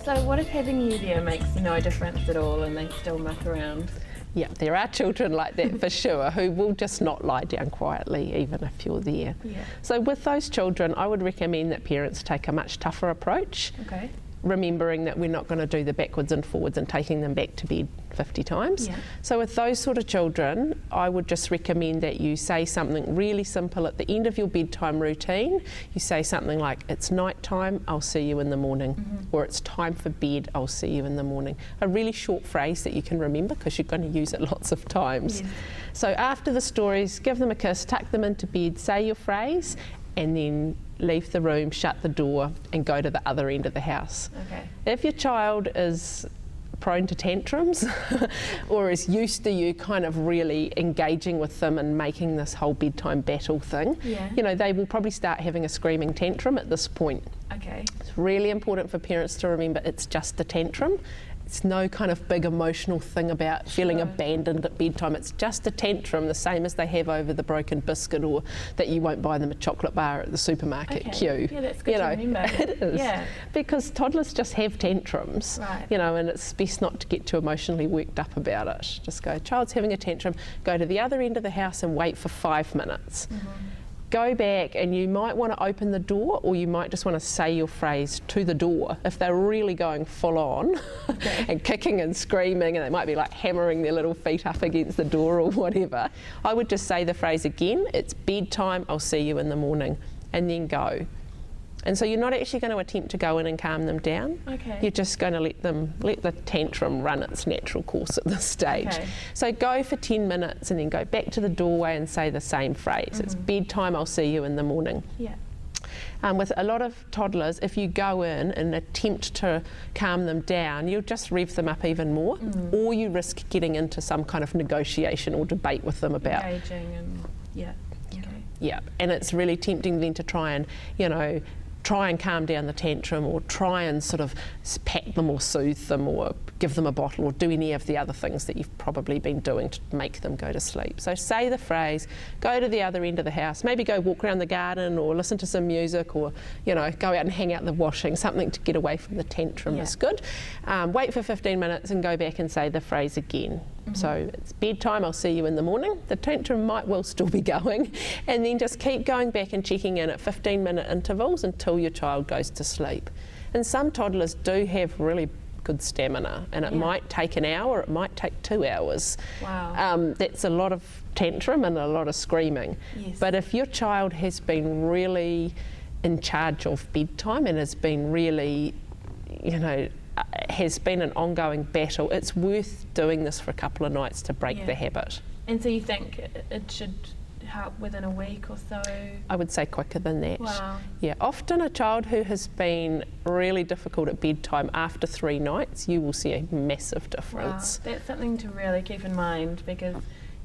So what if having you there makes no difference at all and they still muck around? Yeah, there are children like that for sure who will just not lie down quietly even if you're there. Yeah. So with those children, I would recommend that parents take a much tougher approach. Okay. Remembering that we're not going to do the backwards and forwards and taking them back to bed 50 times. Yeah. So with those sort of children, I would just recommend that you say something really simple at the end of your bedtime routine. You say something like, it's night time, I'll see you in the morning, or it's time for bed, I'll see you in the morning. A really short phrase that you can remember because you're going to use it lots of times. Yes. So after the stories, give them a kiss, tuck them into bed, say your phrase, and then leave the room, shut the door, and go to the other end of the house. Okay. If your child is prone to tantrums or is used to you kind of really engaging with them and making this whole bedtime battle thing, Yeah. you know, they will probably start having a screaming tantrum at this point. Okay. It's really important for parents to remember it's just a tantrum. It's no kind of big emotional thing about feeling abandoned at bedtime. It's just a tantrum, the same as they have over the broken biscuit or that you won't buy them a chocolate bar at the supermarket queue. Yeah, that's good to remember. It is. Yeah. Because toddlers just have tantrums, Right. you know, and it's best not to get too emotionally worked up about it. Just go, child's having a tantrum, go to the other end of the house and wait for 5 minutes. Go back and you might want to open the door or you might just want to say your phrase to the door if they're really going full on and kicking and screaming, and they might be like hammering their little feet up against the door or whatever. I would just say the phrase again, it's bedtime, I'll see you in the morning, and then go. And so you're not actually going to attempt to go in and calm them down. Okay. You're just going to let the tantrum run its natural course at this stage. Okay. So go for 10 minutes and then go back to the doorway and say the same phrase. It's bedtime, I'll see you in the morning. Yeah. With a lot of toddlers, if you go in and attempt to calm them down, you'll just rev them up even more, or you risk getting into some kind of negotiation or debate with them about. Engaging and okay. Yeah, and it's really tempting then to try and, you know, try and calm down the tantrum or try and sort of pat them or soothe them or give them a bottle or do any of the other things that you've probably been doing to make them go to sleep. So say the phrase, go to the other end of the house, maybe go walk around the garden or listen to some music or, you know, go out and hang out in the washing, something to get away from the tantrum is good. Wait for 15 minutes and go back and say the phrase again. So it's bedtime, I'll see you in the morning. The tantrum might well still be going, and then just keep going back and checking in at 15-minute intervals until your child goes to sleep. And some toddlers do have really good stamina, and it might take an hour, it might take 2 hours. Wow. That's a lot of tantrum and a lot of screaming. Yes. But if your child has been really in charge of bedtime and has been really, you know, has been an ongoing battle, it's worth doing this for a couple of nights to break the habit. And so you think it should help within a week or so? I would say quicker than that. Wow. Yeah, often a child who has been really difficult at bedtime after 3 nights, you will see a massive difference. Wow. That's something to really keep in mind because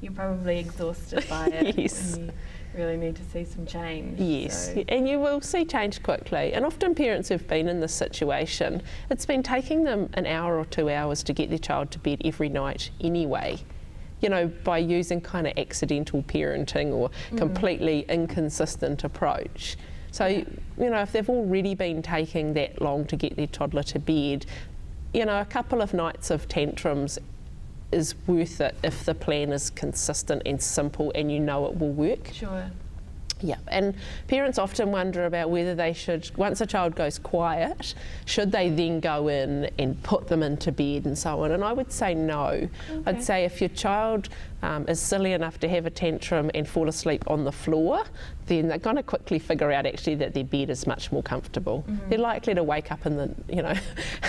you're probably exhausted by it. Yes. And you really need to see some change. Yes, So. and you will see change quickly. And often parents who've been in this situation, it's been taking them an hour or 2 hours to get their child to bed every night anyway. You know, by using kind of accidental parenting or completely inconsistent approach. So, you know, if they've already been taking that long to get their toddler to bed, you know, a couple of nights of tantrums is worth it if the plan is consistent and simple and you know it will work. Sure. Yeah, and parents often wonder about whether they should, once a child goes quiet, should they then go in and put them into bed and so on, and I would say no. Okay. I'd say if your child is silly enough to have a tantrum and fall asleep on the floor, then they're going to quickly figure out actually that their bed is much more comfortable. They're likely to wake up in the, you know,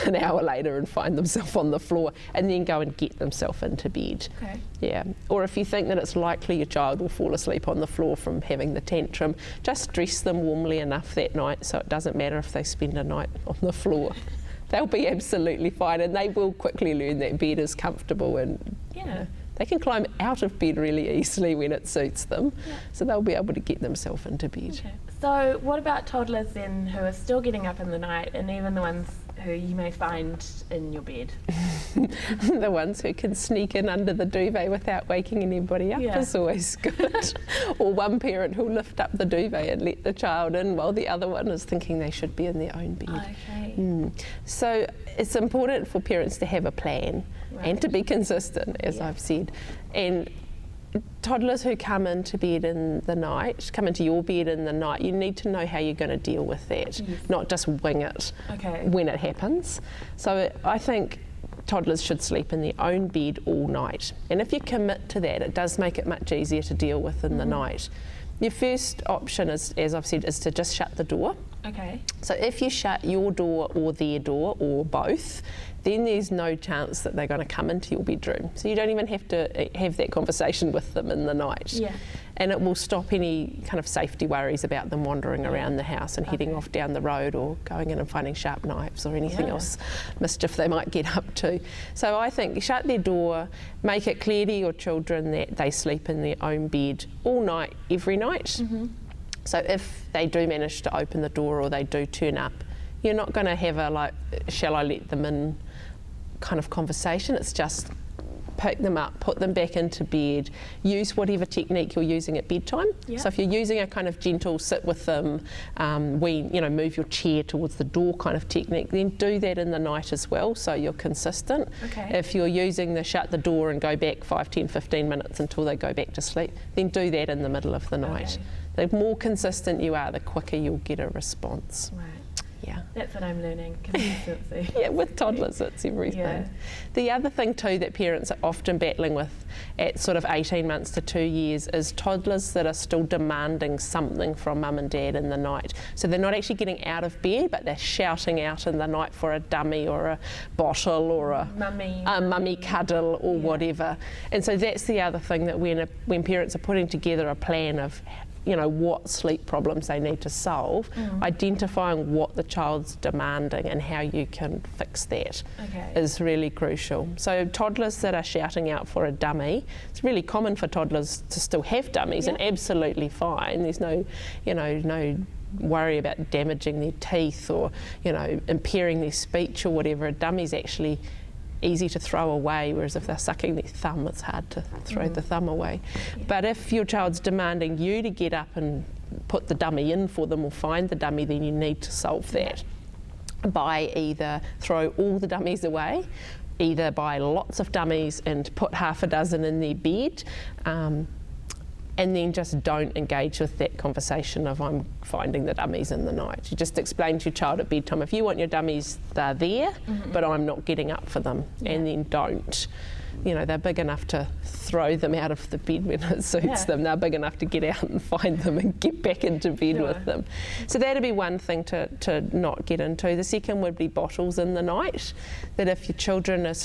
an hour later and find themselves on the floor and then go and get themselves into bed. Okay. Yeah, or if you think that it's likely your child will fall asleep on the floor from having the tantrum, just dress them warmly enough that night so it doesn't matter if they spend a night on the floor. They'll be absolutely fine and they will quickly learn that bed is comfortable and they can climb out of bed really easily when it suits them, so they'll be able to get themselves into bed. Okay. So what about toddlers then who are still getting up in the night, and even the ones who you may find in your bed? The ones who can sneak in under the duvet without waking anybody up is always good. Or one parent who'll lift up the duvet and let the child in while the other one is thinking they should be in their own bed. Okay. So it's important for parents to have a plan and to be consistent, as I've said. And toddlers who come into bed in the night, come into your bed in the night, you need to know how you're going to deal with that, not just wing it when it happens. So I think toddlers should sleep in their own bed all night. And if you commit to that, it does make it much easier to deal with in the night. Your first option is, as I've said, is to just shut the door. Okay. So if you shut your door or their door or both, then there's no chance that they're going to come into your bedroom. So you don't even have to have that conversation with them in the night. Yeah. And it will stop any kind of safety worries about them wandering around the house and heading off down the road or going in and finding sharp knives or anything else mischief they might get up to. So I think shut their door, make it clear to your children that they sleep in their own bed all night, every night. So if they do manage to open the door or they do turn up, you're not going to have a like, shall I let them in kind of conversation. It's just pick them up, put them back into bed, use whatever technique you're using at bedtime. So if you're using a kind of gentle sit with them, move your chair towards the door kind of technique, then do that in the night as well so you're consistent. If you're using the shut the door and go back 5, 10, 15 minutes until they go back to sleep, then do that in the middle of the night. The more consistent you are, the quicker you'll get a response. Yeah. That's what I'm learning, consistency. With toddlers, it's everything. The other thing too that parents are often battling with at sort of 18 months to 2 years is toddlers that are still demanding something from mum and dad in the night. So they're not actually getting out of bed, but they're shouting out in the night for a dummy or a bottle or a mummy cuddle or whatever. And so that's the other thing that when parents are putting together a plan of what sleep problems they need to solve, identifying what the child's demanding and how you can fix that is really crucial. So toddlers that are shouting out for a dummy, it's really common for toddlers to still have dummies and absolutely fine. There's no worry about damaging their teeth or, impairing their speech or whatever. A dummy's actually easy to throw away, whereas if they're sucking their thumb, it's hard to throw the thumb away. But if your child's demanding you to get up and put the dummy in for them or find the dummy, then you need to solve that by either throw all the dummies away, either buy lots of dummies and put half a dozen in their bed, and then just don't engage with that conversation of I'm finding the dummies in the night. You just explain to your child at bedtime, if you want your dummies, they're there, but I'm not getting up for them, and then don't. They're big enough to throw them out of the bed when it suits them. They're big enough to get out and find them and get back into bed with them. So that'd be one thing to not get into. The second would be bottles in the night. That if your toddler's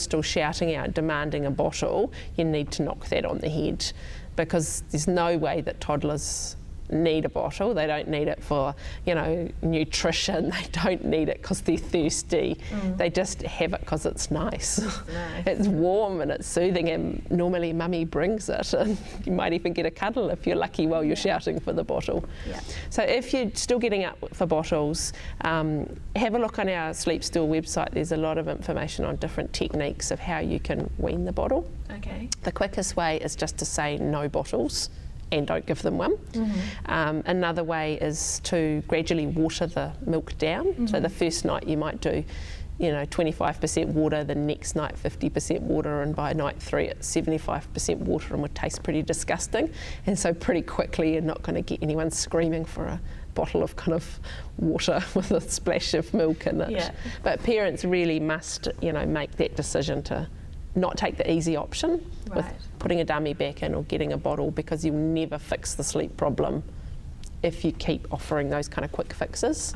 still shouting out, demanding a bottle, you need to knock that on the head. Because there's no way that toddlers need a bottle. They don't need it for, nutrition. They don't need it because they're thirsty. They just have it because it's nice. It's warm and it's soothing, and normally mummy brings it, and you might even get a cuddle if you're lucky while you're shouting for the bottle. So if you're still getting up for bottles, have a look on our Sleep Stool website. There's a lot of information on different techniques of how you can wean the bottle. The quickest way is just to say no bottles and don't give them one. Another way is to gradually water the milk down. So the first night you might do 25% water, the next night 50% water, and by night 3 it's 75% water and would taste pretty disgusting. And so pretty quickly you're not going to get anyone screaming for a bottle of kind of water with a splash of milk in it. But parents really must make that decision to not take the easy option with putting a dummy back in or getting a bottle, because you'll never fix the sleep problem if you keep offering those kind of quick fixes.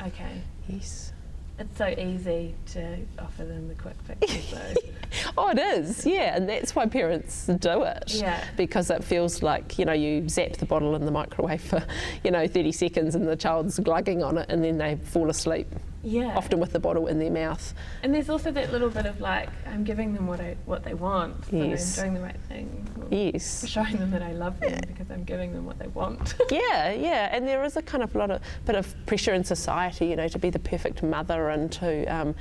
Yes. It's so easy to offer them the quick fixes though. It is, and that's why parents do it. Because it feels like, you zap the bottle in the microwave for, 30 seconds and the child's glugging on it and then they fall asleep Yeah. often with the bottle in their mouth. And there's also that little bit of like, I'm giving them what they want, so Yes. I'm doing the right thing. Yes. Showing them that I love them because I'm giving them what they want. Yeah, and there is a kind of bit of pressure in society, you know, to be the perfect mother and to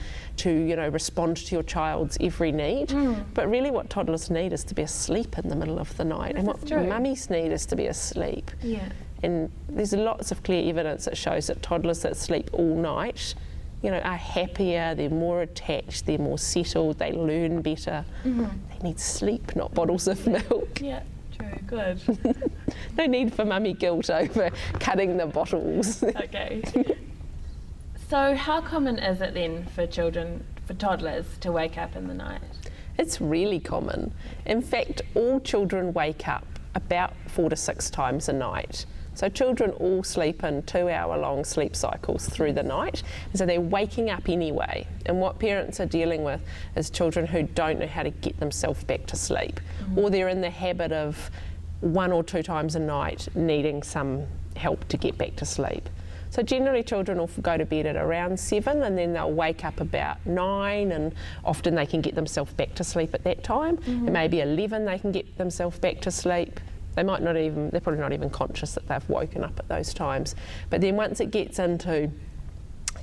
you know, respond to your child's every need. But really, what toddlers need is to be asleep in the middle of the night, and what mummies need is to be asleep. Yeah. And there's lots of clear evidence that shows that toddlers that sleep all night, you know, are happier, they're more attached, they're more settled, they learn better. They need sleep, not bottles of milk. Yeah, true, good. No need for mummy guilt over cutting the bottles. Okay. So how common is it then for toddlers to wake up in the night? It's really common. In fact, all children wake up about 4 to 6 times a night. So children all sleep in 2-hour-long sleep cycles through the night, and so they're waking up anyway. And what parents are dealing with is children who don't know how to get themselves back to sleep, or they're in the habit of 1 or 2 times a night needing some help to get back to sleep. So generally children will go to bed at around 7 and then they'll wake up about 9, and often they can get themselves back to sleep at that time. And maybe 11 they can get themselves back to sleep. They're probably not even conscious that they've woken up at those times. But then once it gets into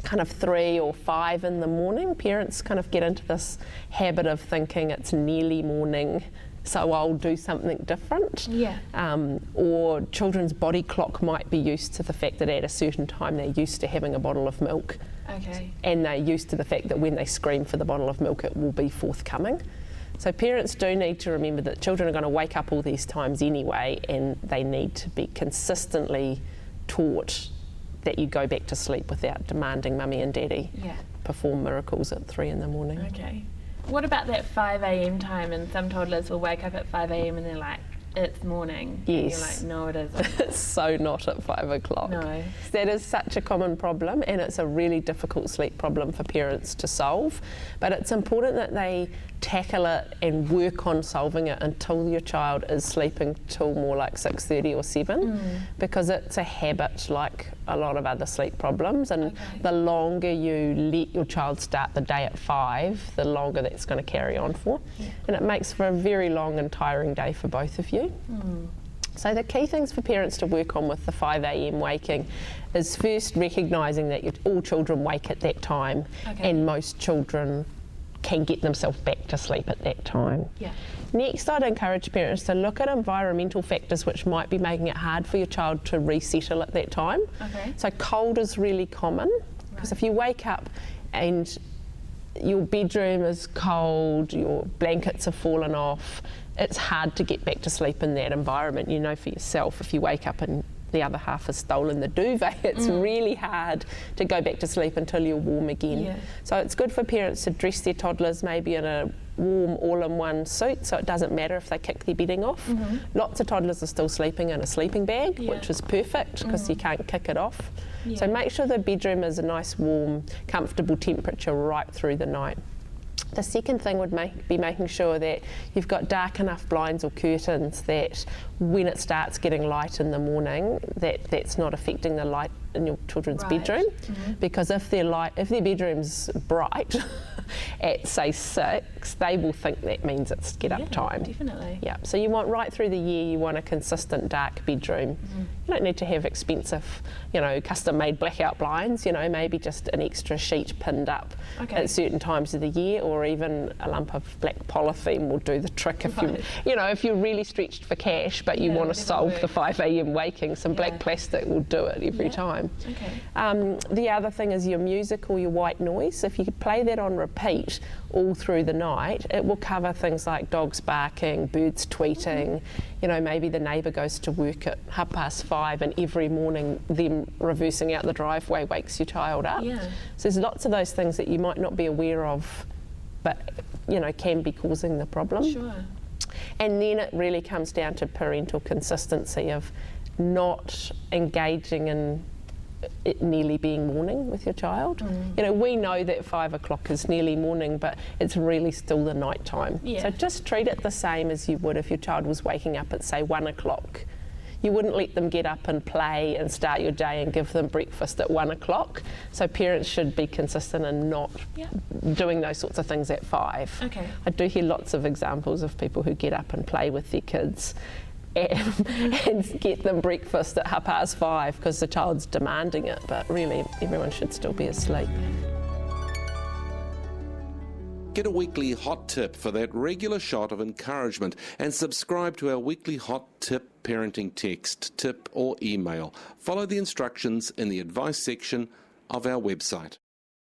kind of 3 or 5 in the morning, parents kind of get into this habit of thinking it's nearly morning, so I'll do something different. Yeah. Or children's body clock might be used to the fact that at a certain time they're used to having a bottle of milk. Okay. And they're used to the fact that when they scream for the bottle of milk, it will be forthcoming. So parents do need to remember that children are going to wake up all these times anyway, and they need to be consistently taught that you go back to sleep without demanding mummy and daddy perform miracles at 3 in the morning. Okay. What about that 5 a.m. time? And some toddlers will wake up at 5 a.m. and they're like, it's morning. Yes. And you're like, no, it isn't. It's so not at 5 o'clock. No. That is such a common problem, and it's a really difficult sleep problem for parents to solve. But it's important that they tackle it and work on solving it until your child is sleeping till more like 6:30 or 7, because it's a habit like a lot of other sleep problems, and the longer you let your child start the day at 5, the longer that's going to carry on for. And it makes for a very long and tiring day for both of you. So the key things for parents to work on with the 5 a.m. waking is first recognising that all children wake at that time, and most children can get themselves back to sleep at that time. Next, I'd encourage parents to look at environmental factors which might be making it hard for your child to resettle at that time. So cold is really common, because if you wake up and your bedroom is cold, your blankets have fallen off, it's hard to get back to sleep in that environment. You know for yourself, if you wake up and the other half has stolen the duvet, it's really hard to go back to sleep until you're warm again. So it's good for parents to dress their toddlers maybe in a warm all-in-one suit, so it doesn't matter if they kick their bedding off. Lots of toddlers are still sleeping in a sleeping bag, which is perfect because you can't kick it off. So make sure the bedroom is a nice warm, comfortable temperature right through the night. The second thing would be making sure that you've got dark enough blinds or curtains that when it starts getting light in the morning, that's not affecting the light in your children's bedroom. Because if their bedroom's bright at say 6, they will think that means it's get up time. Definitely. Yeah, so you want right through the year, you want a consistent dark bedroom. You don't need to have expensive, custom made blackout blinds, maybe just an extra sheet pinned up at certain times of the year, or even a lump of black polythene will do the trick if if you're really stretched for cash but you want to solve the 5 a.m. waking, some black plastic will do it every time. The other thing is your music or your white noise. If you could play that on repeat all through the night, it will cover things like dogs barking, birds tweeting, maybe the neighbour goes to work at 5:30 and every morning them reversing out the driveway wakes your child up. So there's lots of those things that you might not be aware of but can be causing the problem. And then it really comes down to parental consistency of not engaging in it nearly being morning with your child. We know that 5 o'clock is nearly morning, but it's really still the night time. So just treat it the same as you would if your child was waking up at say 1 o'clock. you wouldn't let them get up and play and start your day and give them breakfast at 1 o'clock. So parents should be consistent in not doing those sorts of things at 5. Okay. I do hear lots of examples of people who get up and play with their kids and get them breakfast at 5:30 because the child's demanding it, but really everyone should still be asleep. Get a weekly hot tip for that regular shot of encouragement and subscribe to our weekly hot tip parenting text, tip or email. Follow the instructions in the advice section of our website.